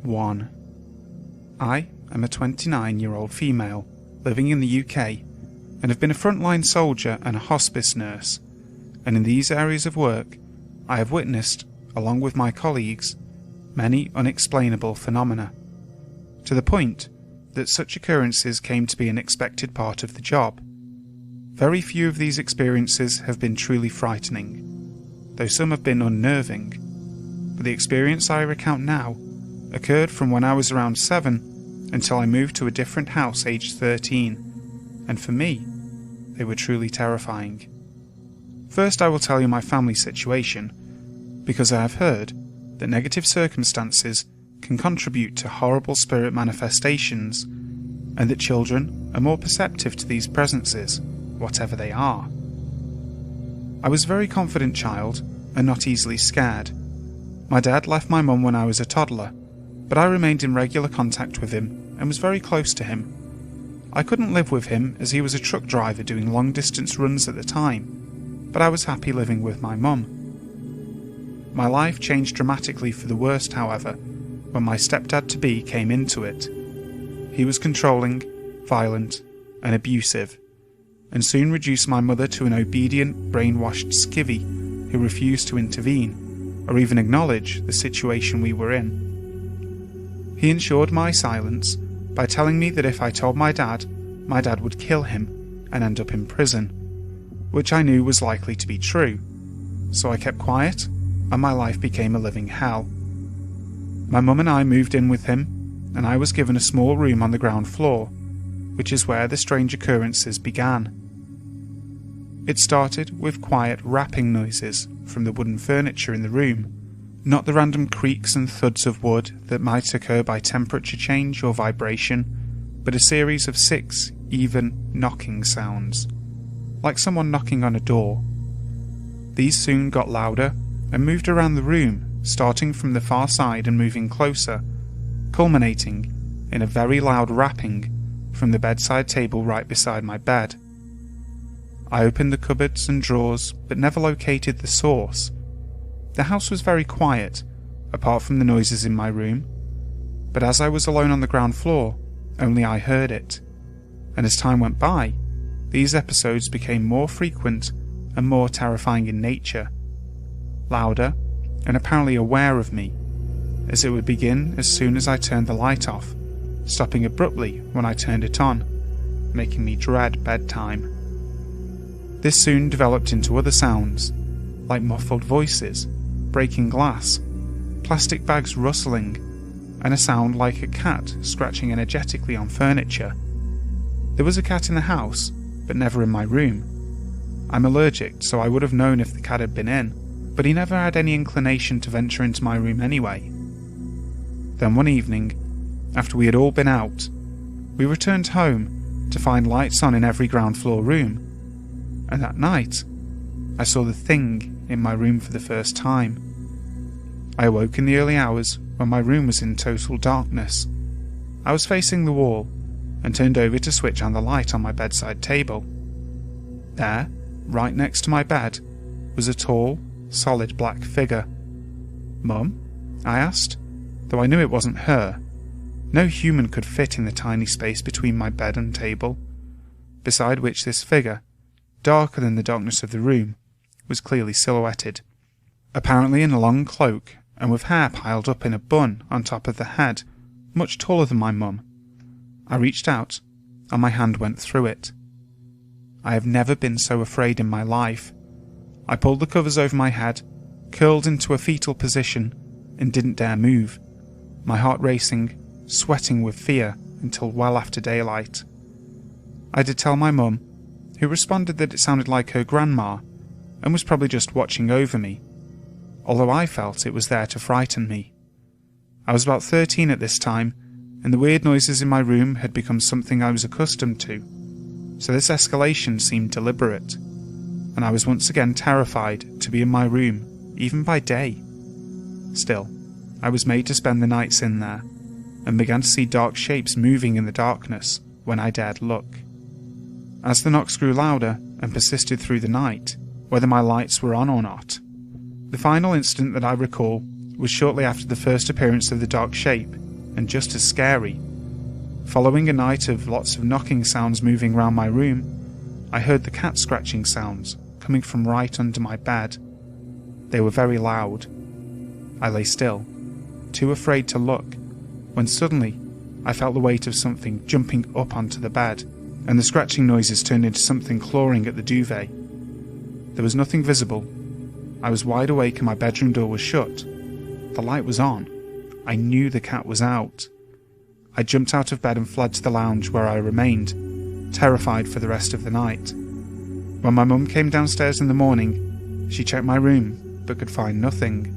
1. I am a 29-year-old female living in the UK and have been a frontline soldier and a hospice nurse, and in these areas of work I have witnessed, along with my colleagues, many unexplainable phenomena, to the point that such occurrences came to be an expected part of the job. Very few of these experiences have been truly frightening, though some have been unnerving, but the experience I recount now occurred from when I was around 7 until I moved to a different house aged 13, and for me, they were truly terrifying. First, I will tell you my family situation, because I have heard that negative circumstances can contribute to horrible spirit manifestations, and that children are more perceptive to these presences, whatever they are. I was a very confident child and not easily scared. My dad left my mum when I was a toddler, but I remained in regular contact with him and was very close to him. I couldn't live with him as he was a truck driver doing long-distance runs at the time, but I was happy living with my mum. My life changed dramatically for the worst, however, when my stepdad-to-be came into it. He was controlling, violent, and abusive, and soon reduced my mother to an obedient, brainwashed skivvy who refused to intervene or even acknowledge the situation we were in. He ensured my silence by telling me that if I told my dad would kill him and end up in prison, which I knew was likely to be true, so I kept quiet and my life became a living hell. My mum and I moved in with him, and I was given a small room on the ground floor, which is where the strange occurrences began. It started with quiet rapping noises from the wooden furniture in the room, not the random creaks and thuds of wood that might occur by temperature change or vibration, but a series of 6 even knocking sounds, like someone knocking on a door. These soon got louder and moved around the room, starting from the far side and moving closer, culminating in a very loud rapping from the bedside table right beside my bed. I opened the cupboards and drawers but never located the source. The house was very quiet, apart from the noises in my room, but as I was alone on the ground floor, only I heard it, and as time went by, these episodes became more frequent and more terrifying in nature, louder and apparently aware of me, as it would begin as soon as I turned the light off, stopping abruptly when I turned it on, making me dread bedtime. This soon developed into other sounds, like muffled voices, breaking glass, plastic bags rustling, and a sound like a cat scratching energetically on furniture. There was a cat in the house, but never in my room. I'm allergic, so I would have known if the cat had been in, but he never had any inclination to venture into my room anyway. Then one evening, after we had all been out, we returned home to find lights on in every ground floor room, and that night, I saw the thing in my room for the first time. I awoke in the early hours when my room was in total darkness. I was facing the wall and turned over to switch on the light on my bedside table. There, right next to my bed, was a tall, solid black figure. "Mum?" I asked, though I knew it wasn't her. No human could fit in the tiny space between my bed and table, beside which this figure, darker than the darkness of the room, was clearly silhouetted, apparently in a long cloak and with hair piled up in a bun on top of the head, much taller than my mum. I reached out, and my hand went through it. I have never been so afraid in my life. I pulled the covers over my head, curled into a fetal position, and didn't dare move, my heart racing, sweating with fear until well after daylight. I did tell my mum, who responded that it sounded like her grandma, and was probably just watching over me, although I felt it was there to frighten me. I was about 13 at this time, and the weird noises in my room had become something I was accustomed to, so this escalation seemed deliberate, and I was once again terrified to be in my room, even by day. Still, I was made to spend the nights in there, and began to see dark shapes moving in the darkness when I dared look. As the knocks grew louder and persisted through the night, whether my lights were on or not, the final incident that I recall was shortly after the first appearance of the dark shape, and just as scary. Following a night of lots of knocking sounds moving around my room, I heard the cat scratching sounds coming from right under my bed. They were very loud. I lay still, too afraid to look, when suddenly I felt the weight of something jumping up onto the bed, and the scratching noises turned into something clawing at the duvet. There was nothing visible. I was wide awake and my bedroom door was shut. The light was on. I knew the cat was out. I jumped out of bed and fled to the lounge, where I remained, terrified for the rest of the night. When my mum came downstairs in the morning, she checked my room but could find nothing.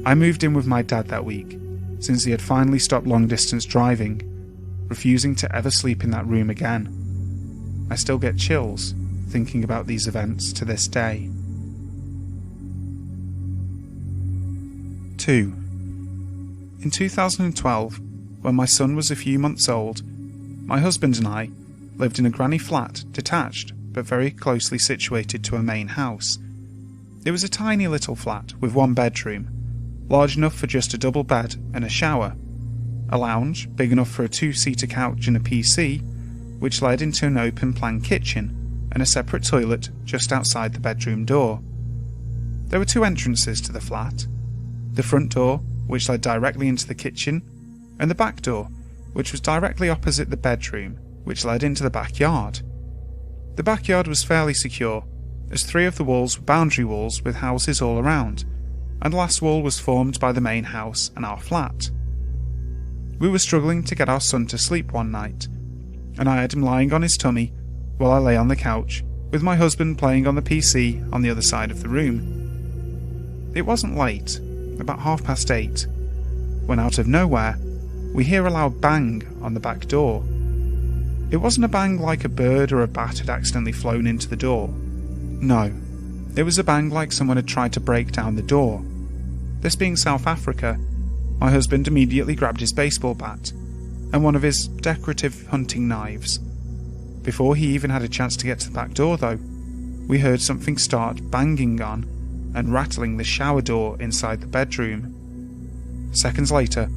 I moved in with my dad that week, since he had finally stopped long-distance driving, refusing to ever sleep in that room again. I still get chills thinking about these events to this day. 2. In 2012, when my son was a few months old, my husband and I lived in a granny flat, detached but very closely situated to a main house. It was a tiny little flat with one bedroom, large enough for just a double bed and a shower, a lounge big enough for a two-seater couch and a PC, which led into an open-plan kitchen and a separate toilet just outside the bedroom door. There were two entrances to the flat: the front door, which led directly into the kitchen, and the back door, which was directly opposite the bedroom, which led into the backyard. The backyard was fairly secure, as three of the walls were boundary walls with houses all around, and the last wall was formed by the main house and our flat. We were struggling to get our son to sleep one night, and I had him lying on his tummy while I lay on the couch, with my husband playing on the PC on the other side of the room. It wasn't late, about 8:30, when out of nowhere, we hear a loud bang on the back door. It wasn't a bang like a bird or a bat had accidentally flown into the door. No, it was a bang like someone had tried to break down the door. This being South Africa, my husband immediately grabbed his baseball bat and one of his decorative hunting knives. Before he even had a chance to get to the back door, though, we heard something start banging on and rattling the shower door inside the bedroom. Seconds later,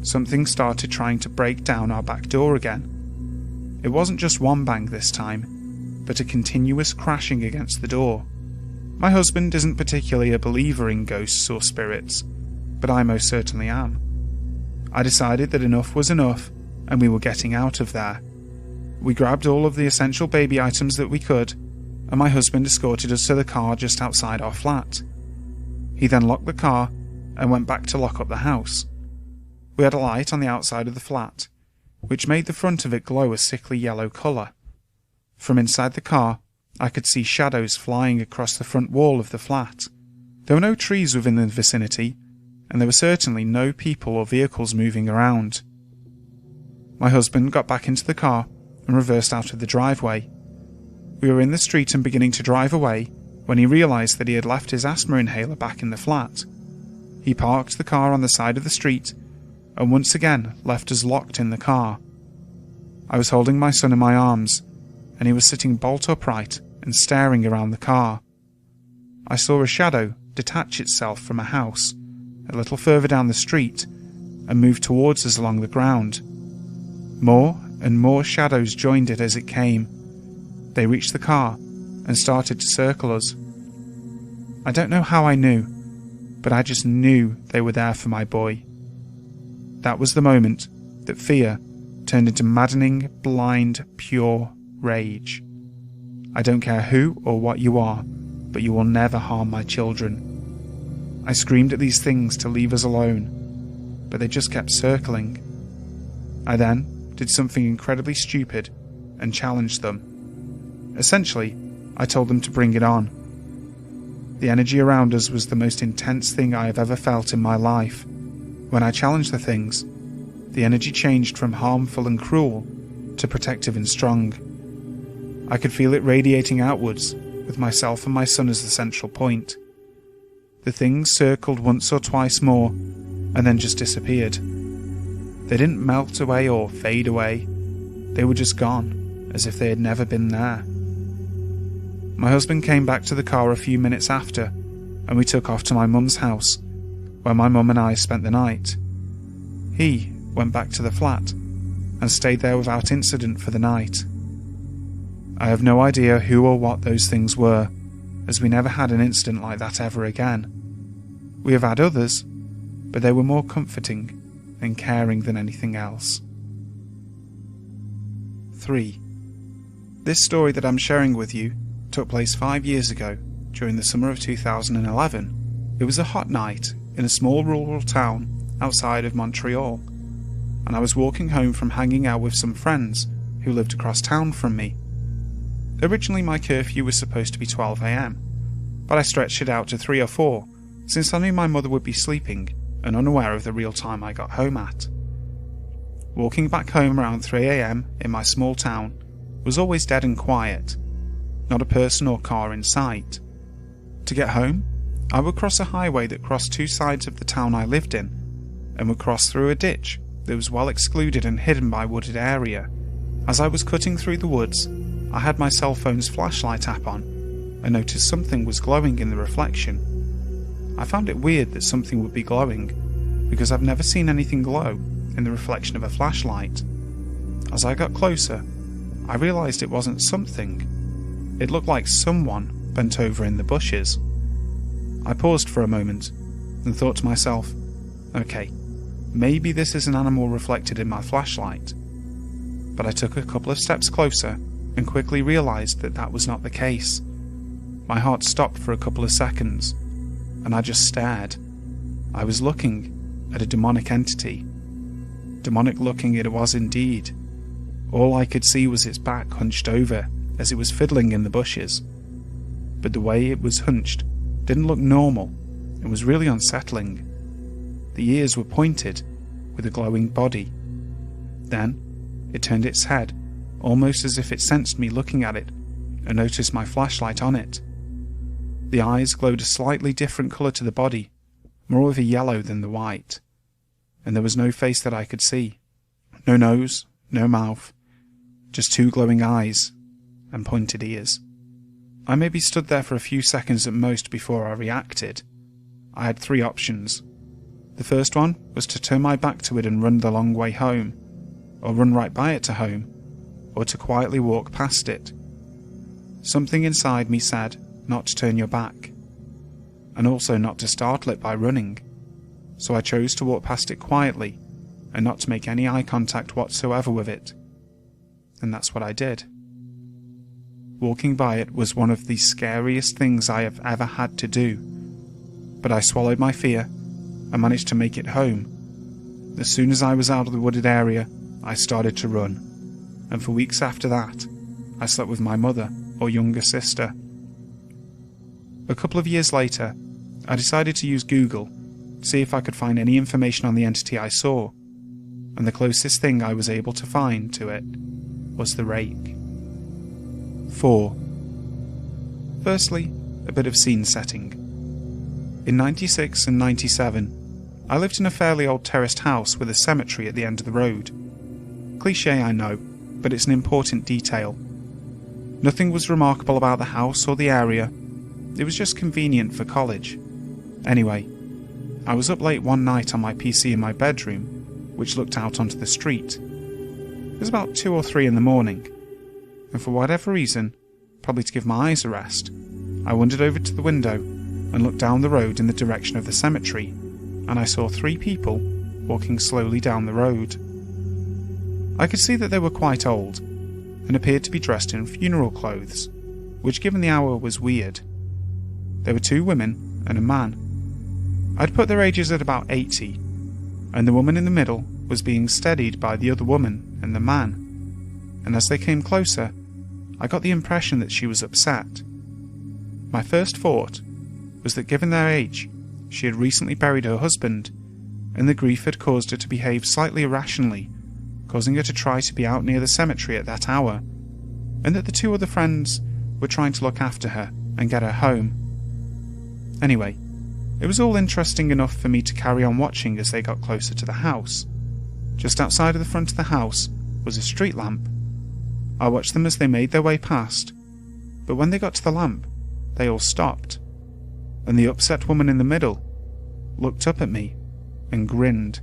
something started trying to break down our back door again. It wasn't just one bang this time, but a continuous crashing against the door. My husband isn't particularly a believer in ghosts or spirits, but I most certainly am. I decided that enough was enough, and we were getting out of there. We grabbed all of the essential baby items that we could, and my husband escorted us to the car just outside our flat. He then locked the car and went back to lock up the house. We had a light on the outside of the flat, which made the front of it glow a sickly yellow colour. From inside the car, I could see shadows flying across the front wall of the flat. There were no trees within the vicinity, and there were certainly no people or vehicles moving around. My husband got back into the car and reversed out of the driveway. We were in the street and beginning to drive away when he realised that he had left his asthma inhaler back in the flat. He parked the car on the side of the street and once again left us locked in the car. I was holding my son in my arms, and he was sitting bolt upright and staring around the car. I saw a shadow detach itself from a house a little further down the street and move towards us along the ground. More and more shadows joined it as it came. They reached the car and started to circle us. I don't know how I knew, but I just knew they were there for my boy. That was the moment that fear turned into maddening, blind, pure rage. I don't care who or what you are, but you will never harm my children. I screamed at these things to leave us alone, but they just kept circling. I then did something incredibly stupid and challenged them. Essentially, I told them to bring it on. The energy around us was the most intense thing I have ever felt in my life. When I challenged the things, the energy changed from harmful and cruel to protective and strong. I could feel it radiating outwards, with myself and my son as the central point. The things circled once or twice more, and then just disappeared. They didn't melt away or fade away. They were just gone, as if they had never been there. My husband came back to the car a few minutes after, and we took off to my mum's house, where my mum and I spent the night. He went back to the flat and stayed there without incident for the night. I have no idea who or what those things were, as we never had an incident like that ever again. We have had others, but they were more comforting and caring than anything else. 3. This story that I'm sharing with you took place 5 years ago, during the summer of 2011. It was a hot night in a small rural town outside of Montreal, and I was walking home from hanging out with some friends who lived across town from me. Originally my curfew was supposed to be 12 AM, but I stretched it out to 3 or 4, since I knew my mother would be sleeping and unaware of the real time I got home at. Walking back home around 3 AM in my small town was always dead and quiet, not a person or car in sight. To get home, I would cross a highway that crossed 2 sides of the town I lived in, and would cross through a ditch that was well excluded and hidden by wooded area. As I was cutting through the woods, I had my cell phone's flashlight app on, and noticed something was glowing in the reflection. I found it weird that something would be glowing, because I've never seen anything glow in the reflection of a flashlight. As I got closer, I realised it wasn't something. It looked like someone bent over in the bushes. I paused for a moment and thought to myself, okay, maybe this is an animal reflected in my flashlight. But I took a couple of steps closer and quickly realised that that was not the case. My heart stopped for a couple of seconds, and I just stared. I was looking at a demonic entity. Demonic looking it was indeed. All I could see was its back hunched over as it was fiddling in the bushes. But the way it was hunched didn't look normal and was really unsettling. The ears were pointed, with a glowing body. Then it turned its head, almost as if it sensed me looking at it, and noticed my flashlight on it. The eyes glowed a slightly different colour to the body, more of a yellow than the white, and there was no face that I could see. No nose, no mouth, just 2 glowing eyes and pointed ears. I maybe stood there for a few seconds at most before I reacted. I had 3 options. The first one was to turn my back to it and run the long way home, or run right by it to home, or to quietly walk past it. Something inside me said not to turn your back, and also not to startle it by running, so I chose to walk past it quietly and not to make any eye contact whatsoever with it. And that's what I did. Walking by it was one of the scariest things I have ever had to do, but I swallowed my fear and managed to make it home. As soon as I was out of the wooded area, I started to run, and for weeks after that, I slept with my mother or younger sister. A couple of years later, I decided to use Google to see if I could find any information on the entity I saw, and the closest thing I was able to find to it was the Rake. 4. Firstly, a bit of scene setting. In 96 and 97, I lived in a fairly old terraced house with a cemetery at the end of the road. Cliché, I know, but it's an important detail. Nothing was remarkable about the house or the area. It was just convenient for college. Anyway, I was up late one night on my PC in my bedroom, which looked out onto the street. It was about 2 or 3 in the morning, and for whatever reason, probably to give my eyes a rest, I wandered over to the window and looked down the road in the direction of the cemetery, and I saw 3 people walking slowly down the road. I could see that they were quite old, and appeared to be dressed in funeral clothes, which given the hour was weird. There were 2 women and a man. I'd put their ages at about 80, and the woman in the middle was being steadied by the other woman and the man, and as they came closer, I got the impression that she was upset. My first thought was that given their age, she had recently buried her husband, and the grief had caused her to behave slightly irrationally, causing her to try to be out near the cemetery at that hour, and that the 2 other friends were trying to look after her and get her home. Anyway, it was all interesting enough for me to carry on watching as they got closer to the house. Just outside of the front of the house was a street lamp. I watched them as they made their way past, but when they got to the lamp, they all stopped, and the upset woman in the middle looked up at me and grinned.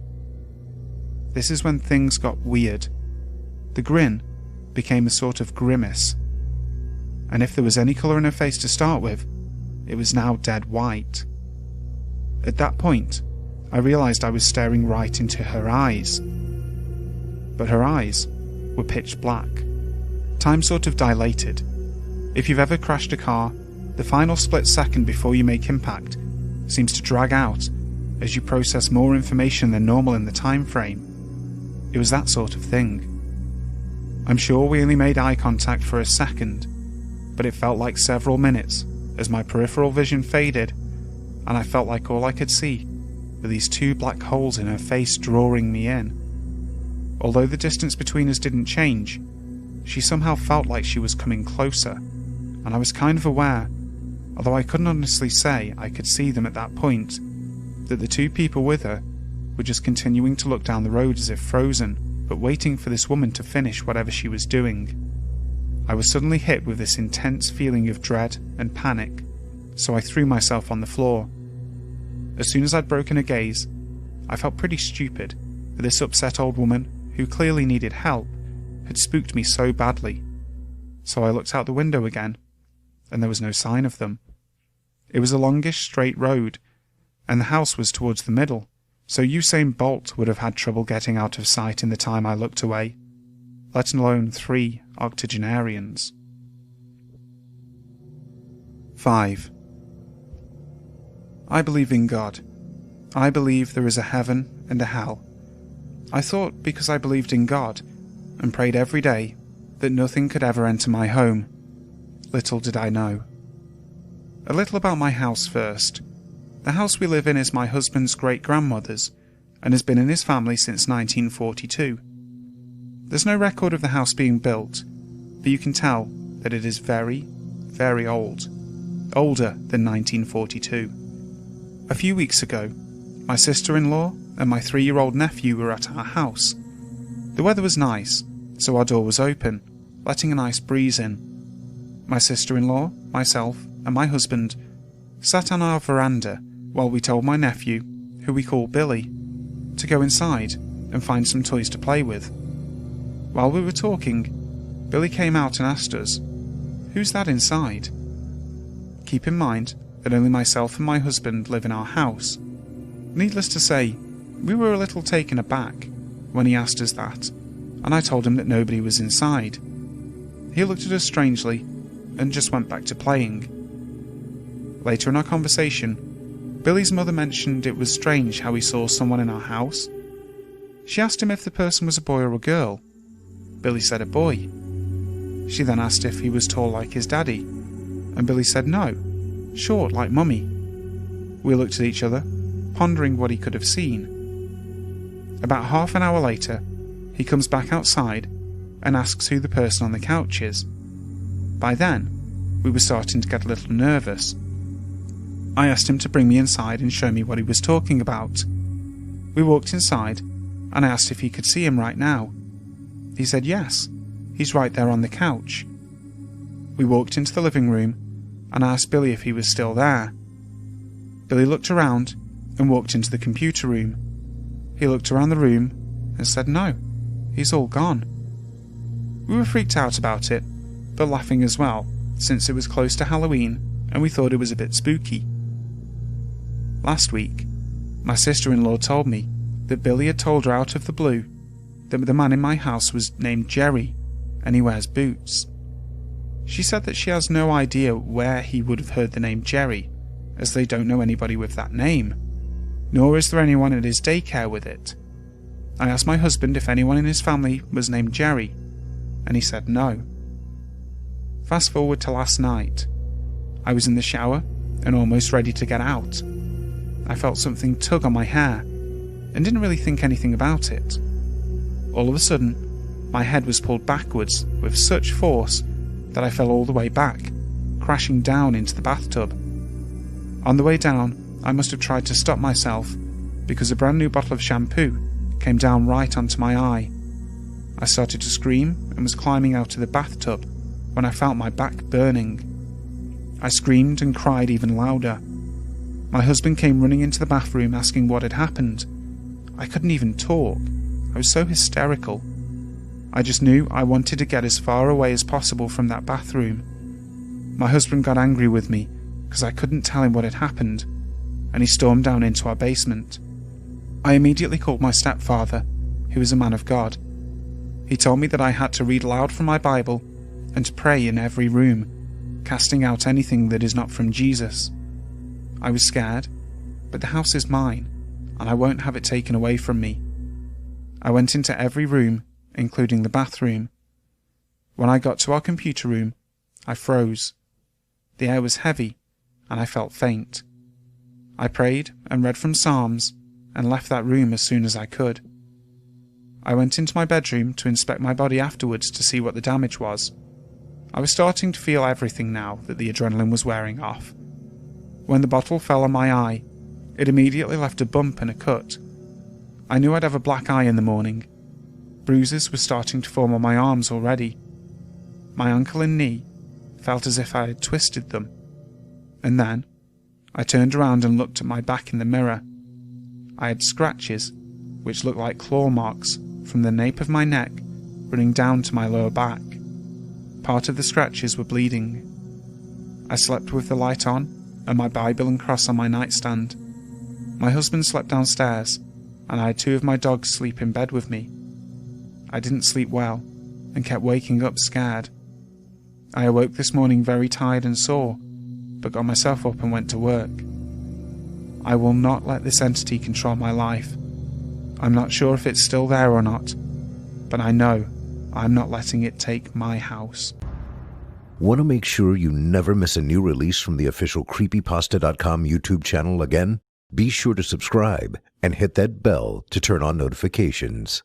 this is when things got weird. The grin became a sort of grimace, and if there was any colour in her face to start with, it was now dead white. At that point, I realised I was staring right into her eyes. But her eyes were pitch black. Time sort of dilated. If you've ever crashed a car, the final split second before you make impact seems to drag out as you process more information than normal in the time frame. It was that sort of thing. I'm sure we only made eye contact for a second, but it felt like several minutes as my peripheral vision faded, and I felt like all I could see were these two black holes in her face drawing me in. Although the distance between us didn't change, she somehow felt like she was coming closer, and I was kind of aware, although I couldn't honestly say I could see them at that point, that the two people with her were just continuing to look down the road as if frozen, but waiting for this woman to finish whatever she was doing. I was suddenly hit with this intense feeling of dread and panic, so I threw myself on the floor. As soon as I'd broken her gaze, I felt pretty stupid that this upset old woman, who clearly needed help, had spooked me so badly. So I looked out the window again, and there was no sign of them. It was a longish straight road, and the house was towards the middle, so Usain Bolt would have had trouble getting out of sight in the time I looked away, let alone 3 octogenarians. 5. I believe in God. I believe there is a heaven and a hell. I thought because I believed in God, and prayed every day, that nothing could ever enter my home. Little did I know. A little about my house first. The house we live in is my husband's great-grandmother's, and has been in his family since 1942. There's no record of the house being built, but you can tell that it is very, very old. Older than 1942. A few weeks ago, my sister-in-law and my 3-year-old nephew were at our house. The weather was nice, so our door was open, letting a nice breeze in. My sister-in-law, myself, and my husband sat on our veranda while we told my nephew, who we call Billy, to go inside and find some toys to play with. While we were talking, Billy came out and asked us, "Who's that inside?" Keep in mind that only myself and my husband live in our house. Needless to say, we were a little taken aback when he asked us that, and I told him that nobody was inside. He looked at us strangely and just went back to playing. Later in our conversation, Billy's mother mentioned it was strange how he saw someone in our house. She asked him if the person was a boy or a girl. Billy said a boy. She then asked if he was tall like his daddy, and Billy said no, short like Mummy. We looked at each other, pondering what he could have seen. About half an hour later, he comes back outside and asks who the person on the couch is. By then, we were starting to get a little nervous. I asked him to bring me inside and show me what he was talking about. We walked inside, and I asked if he could see him right now. He said yes, he's right there on the couch. We walked into the living room, and I asked Billy if he was still there. Billy looked around and walked into the computer room. He looked around the room and said no, he's all gone. We were freaked out about it, but laughing as well, since it was close to Halloween and we thought it was a bit spooky. Last week, my sister-in-law told me that Billy had told her out of the blue that the man in my house was named Jerry and he wears boots. She said that she has no idea where he would have heard the name Jerry, as they don't know anybody with that name, nor is there anyone at his daycare with it. I asked my husband if anyone in his family was named Jerry, and he said no. Fast forward to last night. I was in the shower and almost ready to get out. I felt something tug on my hair and didn't really think anything about it. All of a sudden, my head was pulled backwards with such force that I fell all the way back, crashing down into the bathtub. On the way down, I must have tried to stop myself because a brand new bottle of shampoo came down right onto my eye. I started to scream and was climbing out of the bathtub when I felt my back burning. I screamed and cried even louder. My husband came running into the bathroom asking what had happened. I couldn't even talk, I was so hysterical. I just knew I wanted to get as far away as possible from that bathroom. My husband got angry with me because I couldn't tell him what had happened, and he stormed down into our basement. I immediately called my stepfather, who is a man of God. He told me that I had to read aloud from my Bible and to pray in every room, casting out anything that is not from Jesus. I was scared, but the house is mine, and I won't have it taken away from me. I went into every room, including the bathroom. When I got to our computer room, I froze. The air was heavy, and I felt faint. I prayed and read from Psalms, and left that room as soon as I could. I went into my bedroom to inspect my body afterwards to see what the damage was. I was starting to feel everything now that the adrenaline was wearing off. When the bottle fell on my eye, it immediately left a bump and a cut. I knew I'd have a black eye in the morning. Bruises were starting to form on my arms already. My ankle and knee felt as if I had twisted them. And then, I turned around and looked at my back in the mirror. I had scratches, which looked like claw marks, from the nape of my neck running down to my lower back. Part of the scratches were bleeding. I slept with the light on and my Bible and cross on my nightstand. My husband slept downstairs, and I had two of my dogs sleep in bed with me. I didn't sleep well and kept waking up scared. I awoke this morning very tired and sore, but got myself up and went to work. I will not let this entity control my life. I'm not sure if it's still there or not, but I know I'm not letting it take my house. Want to make sure you never miss a new release from the official Creepypasta.com YouTube channel again? Be sure to subscribe and hit that bell to turn on notifications.